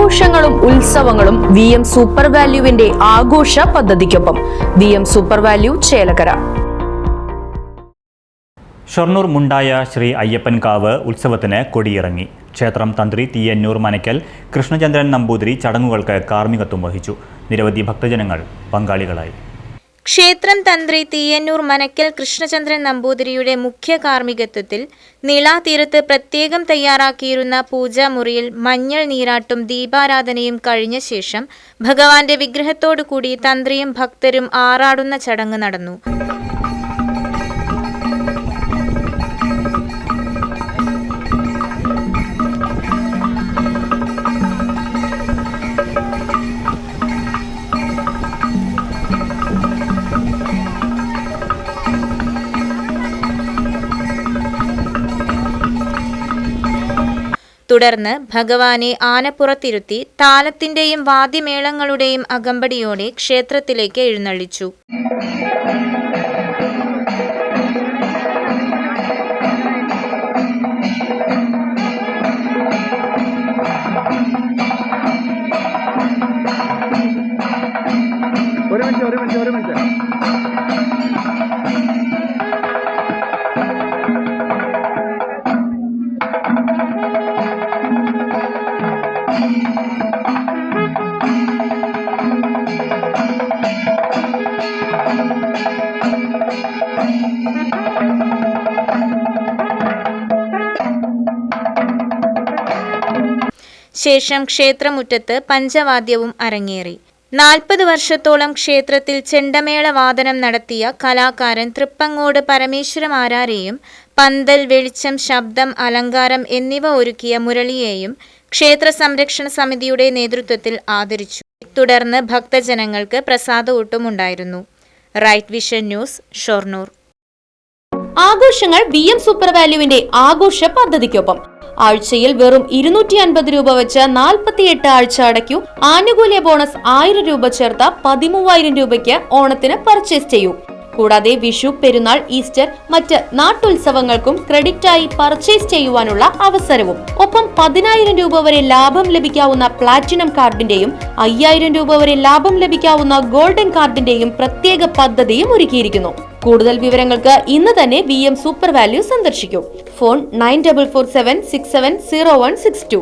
ആഘോഷങ്ങളും ഉത്സവങ്ങളും VM super വാല്യുവിന്റെ ആഘോഷ പദ്ധതിക്കൊപ്പം VM super value Chelakkara. Shoranur Mundaya Sri Ayyappankavu ഉത്സവത്തിന് കൊടിയിറങ്ങി. ക്ഷേത്രം തന്ത്രി തീയന്നൂർ മനക്കൽ കൃഷ്ണചന്ദ്രൻ നമ്പൂതിരി ചടങ്ങുകൾക്ക് കാർമ്മികത്വം വഹിച്ചു. നിരവധി ഭക്തജനങ്ങൾ പങ്കാളികളായി. ക്ഷേത്രം തന്ത്രി തീയന്നൂർ മനക്കൽ കൃഷ്ണചന്ദ്രൻ നമ്പൂതിരിയുടെ മുഖ്യ കാർമ്മികത്വത്തിൽ നിളാതീരത്ത് പ്രത്യേകം തയ്യാറാക്കിയിരുന്ന പൂജാമുറിയിൽ മഞ്ഞൾ നീരാട്ടും ദീപാരാധനയും കഴിഞ്ഞ ശേഷം ഭഗവാന്റെ വിഗ്രഹത്തോടുകൂടി തന്ത്രിയും ഭക്തരും ആറാടുന്ന ചടങ്ങ് നടന്നു. തുടർന്ന് ഭഗവാനെ ആനപ്പുറത്തിരുത്തി താലത്തിന്റെയും വാദ്യമേളങ്ങളുടെയും അകമ്പടിയോടെ ക്ഷേത്രത്തിലേക്ക് എഴുന്നള്ളിച്ചു. ശേഷം ക്ഷേത്രമുറ്റത്ത് പഞ്ചവാദ്യവും അരങ്ങേറി. 40 വർഷത്തോളം ക്ഷേത്രത്തിൽ ചെണ്ടമേള വാദനം നടത്തിയ കലാകാരൻ തൃപ്പങ്ങോട് പരമേശ്വരമാരാരെയും പന്തൽ, വെളിച്ചം, ശബ്ദം, അലങ്കാരം എന്നിവ ഒരുക്കിയ മുരളിയെയും ക്ഷേത്ര സംരക്ഷണ സമിതിയുടെ നേതൃത്വത്തിൽ ആദരിച്ചു. തുടർന്ന് ഭക്തജനങ്ങൾക്ക് പ്രസാദഊട്ടുമുണ്ടായിരുന്നു. Right vision news, Shoranur. ആഘോഷങ്ങൾ VM സൂപ്പർ വാല്യുവിന്റെ ആഘോഷ പദ്ധതിക്കൊപ്പം. ആഴ്ചയിൽ വെറും 250 രൂപ വെച്ച് 48 ആഴ്ച അടയ്ക്കൂ. ആനുകൂല്യ ബോണസ് 1000 രൂപ ചേർത്ത 13000 രൂപയ്ക്ക് ഓണത്തിന് പർച്ചേസ് ചെയ്യൂ. കൂടാതെ വിഷു, പെരുന്നാൾ, ഈസ്റ്റർ, മറ്റ് നാട്ടുത്സവങ്ങൾക്കും ക്രെഡിറ്റായി പർച്ചേസ് ചെയ്യുവാനുള്ള അവസരവും. ഒപ്പം 10000 രൂപ വരെ ലാഭം ലഭിക്കാവുന്ന പ്ലാറ്റിനം കാർഡിന്റെയും 5000 രൂപ വരെ ലാഭം ലഭിക്കാവുന്ന ഗോൾഡൻ കാർഡിന്റെയും പ്രത്യേക പദ്ധതിയും ഒരുക്കിയിരിക്കുന്നു. കൂടുതൽ വിവരങ്ങൾക്ക് ഇന്ന് തന്നെ VM സൂപ്പർ വാല്യു സന്ദർശിക്കൂ. ഫോൺ 9447670162.